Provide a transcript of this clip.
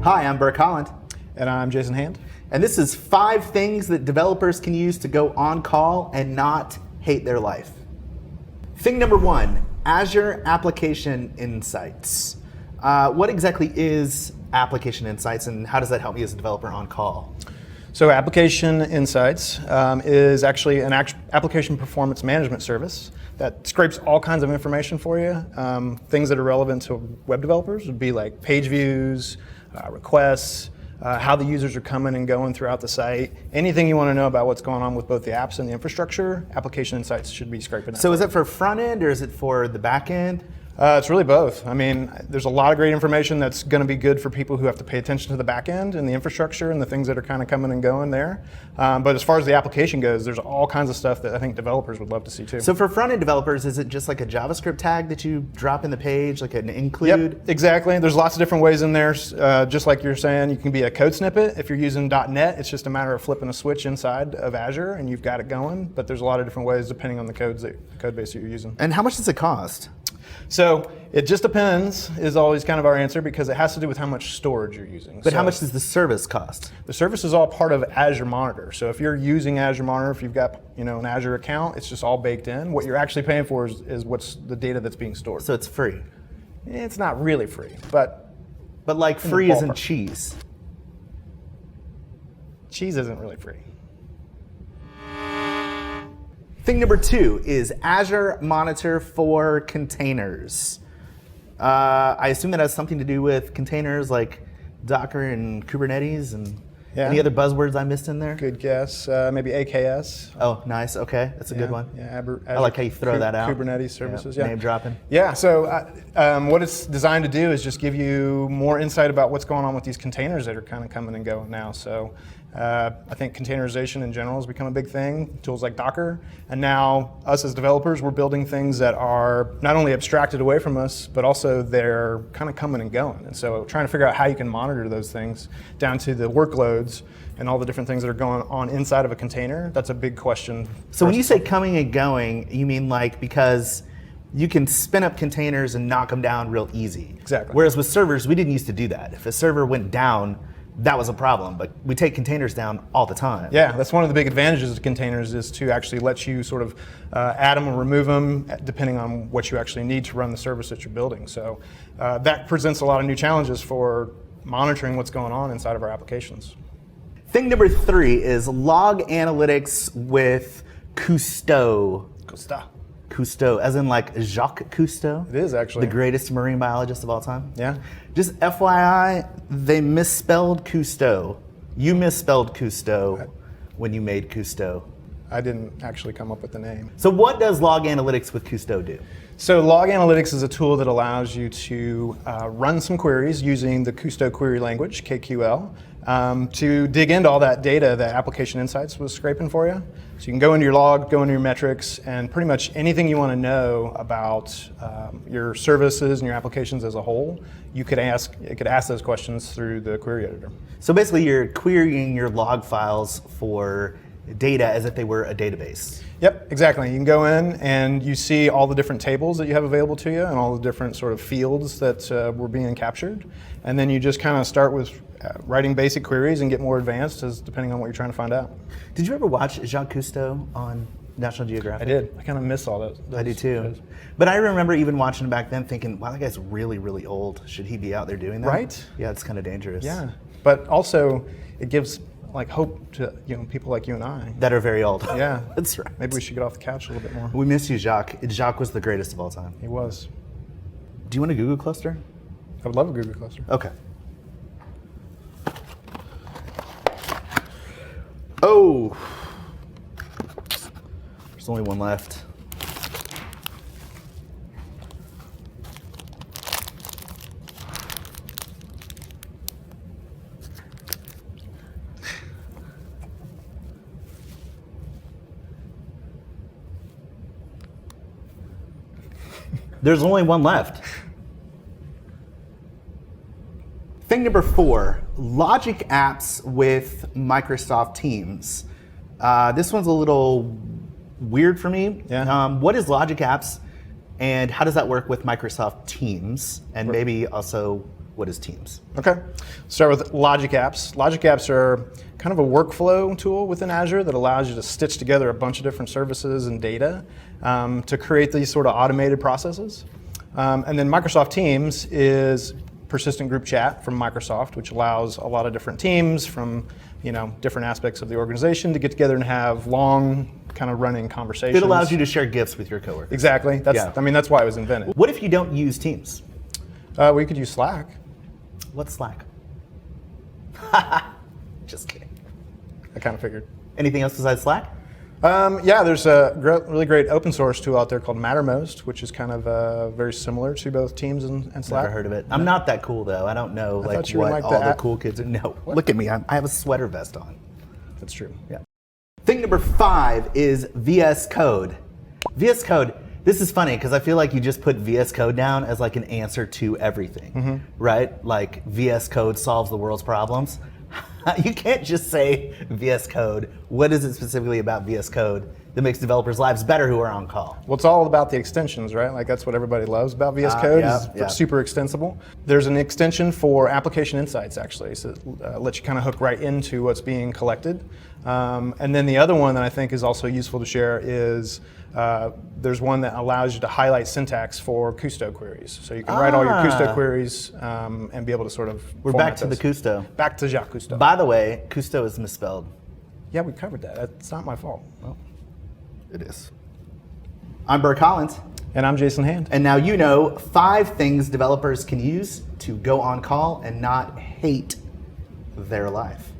Hi, I'm Burke Holland. And I'm Jason Hand. And this is 5 things that developers can use to go on call and not hate their life. Thing number 1, Azure Application Insights. What exactly is Application Insights and how does that help me as a developer on call? So Application Insights is actually an application performance management service that scrapes all kinds of information for you. Things that are relevant to web developers would be like page views, requests, how the users are coming and going throughout the site. Anything you want to know about what's going on with both the apps and the infrastructure, Application Insights should be scraping that. So is it for front end or is it for the back end? It's really both. I mean, there's a lot of great information that's going to be good for people who have to pay attention to the back end and the infrastructure and the things that are kind of coming and going there. But as far as the application goes, there's all kinds of stuff that I think developers would love to see too. So for front-end developers, is it just like a JavaScript tag that you drop in the page, like an include? Yep, exactly. There's lots of different ways in there. Just like you're saying, you can be a code snippet. If you're using .NET, it's just a matter of flipping a switch inside of Azure and you've got it going. But there's a lot of different ways depending on the code base that you're using. And how much does it cost? So it just depends is always kind of our answer because it has to do with how much storage you're using. But how much does the service cost? The service is all part of Azure Monitor. So if you're using Azure Monitor, if you've got an Azure account, it's just all baked in. What you're actually paying for is what's the data that's being stored. So it's free? It's not really free, but like free isn't cheese. Cheese isn't really free. Thing number 2 is Azure Monitor for containers. I assume that has something to do with containers like Docker and Kubernetes and any other buzzwords I missed in there? Good guess. Maybe AKS. Oh, nice. Okay, that's a good one. Yeah, I like how you throw that out. Kubernetes services. Name dropping. Yeah. So what it's designed to do is just give you more insight about what's going on with these containers that are kind of coming and going now. So I think containerization in general has become a big thing. Tools like Docker, and now us as developers, we're building things that are not only abstracted away from us, but also they're kind of coming and going. And so trying to figure out how you can monitor those things down to the workloads and all the different things that are going on inside of a container, that's a big question. So when you say coming and going, you mean like because you can spin up containers and knock them down real easy. Exactly. Whereas with servers, we didn't used to do that. If a server went down, that was a problem, but we take containers down all the time. Yeah, that's one of the big advantages of containers is to actually let you sort of add them or remove them depending on what you actually need to run the service that you're building. So that presents a lot of new challenges for monitoring what's going on inside of our applications. Thing number 3 is log analytics with Cousto. Cousto, as in like Jacques Cousteau. It is actually. The greatest marine biologist of all time. Yeah. Just FYI, they misspelled Cousteau. You misspelled Cousteau when you made Cousto. I didn't actually come up with the name. So what does log analytics with Cousto do? So log analytics is a tool that allows you to run some queries using the Cousto query language, KQL, to dig into all that data that Application Insights was scraping for you. So you can go into your log, go into your metrics, and pretty much anything you want to know about your services and your applications as a whole, it could ask those questions through the query editor. So basically you're querying your log files for data as if they were a database. Yep, exactly. You can go in and you see all the different tables that you have available to you and all the different sort of fields that were being captured. And then you just kind of start with writing basic queries and get more advanced depending on what you're trying to find out. Did you ever watch Jacques Cousteau on National Geographic? I did. I kind of miss all those. I do too. But I remember even watching him back then thinking, wow, that guy's really, really old. Should he be out there doing that? Right? Yeah, it's kind of dangerous. Yeah, but also it gives like hope to people like you and I. That are very old. Yeah. That's right. Maybe we should get off the couch a little bit more. We miss you, Jacques. Jacques was the greatest of all time. He was. Do you want a Google cluster? I would love a Google cluster. Okay. Oh, there's only one left. There's only one left. Thing number 4, logic apps with Microsoft Teams. This one's a little weird for me. Yeah. What is logic apps and how does that work with Microsoft Teams? And maybe also what is Teams? Okay, start with Logic Apps. Logic Apps are kind of a workflow tool within Azure that allows you to stitch together a bunch of different services and data to create these sort of automated processes. And then Microsoft Teams is persistent group chat from Microsoft, which allows a lot of different teams from different aspects of the organization to get together and have long kind of running conversations. It allows you to share GIFs with your coworkers. Exactly. That's why it was invented. What if you don't use Teams? We could use Slack. What's Slack? Just kidding. I kind of figured. Anything else besides Slack? Yeah, there's a really great open source tool out there called Mattermost, which is kind of very similar to both Teams and Slack. Never heard of it. I'm not that cool though. I don't know thought you what were like all the cool kids are. No, look at me. I have a sweater vest on. That's true. Yeah. Thing number 5 is VS Code. VS Code. This is funny because I feel like you just put VS Code down as like an answer to everything, right? Like VS Code solves the world's problems. You can't just say VS Code. What is it specifically about VS Code that makes developers' lives better who are on call? Well, it's all about the extensions, right? Like that's what everybody loves about VS Code. It's super extensible. There's an extension for application insights, actually, so it lets you kind of hook right into what's being collected. And then the other one that I think is also useful to share is there's one that allows you to highlight syntax for Cousto queries. So you can write all your Cousto queries and be able to sort of We're back to the Cousto. Back to Jacques Cousteau. By the way, Cousto is misspelled. Yeah, we covered that. It's not my fault. Well, it is. I'm Burke Collins. And I'm Jason Hand. And now you know 5 things developers can use to go on call and not hate their life.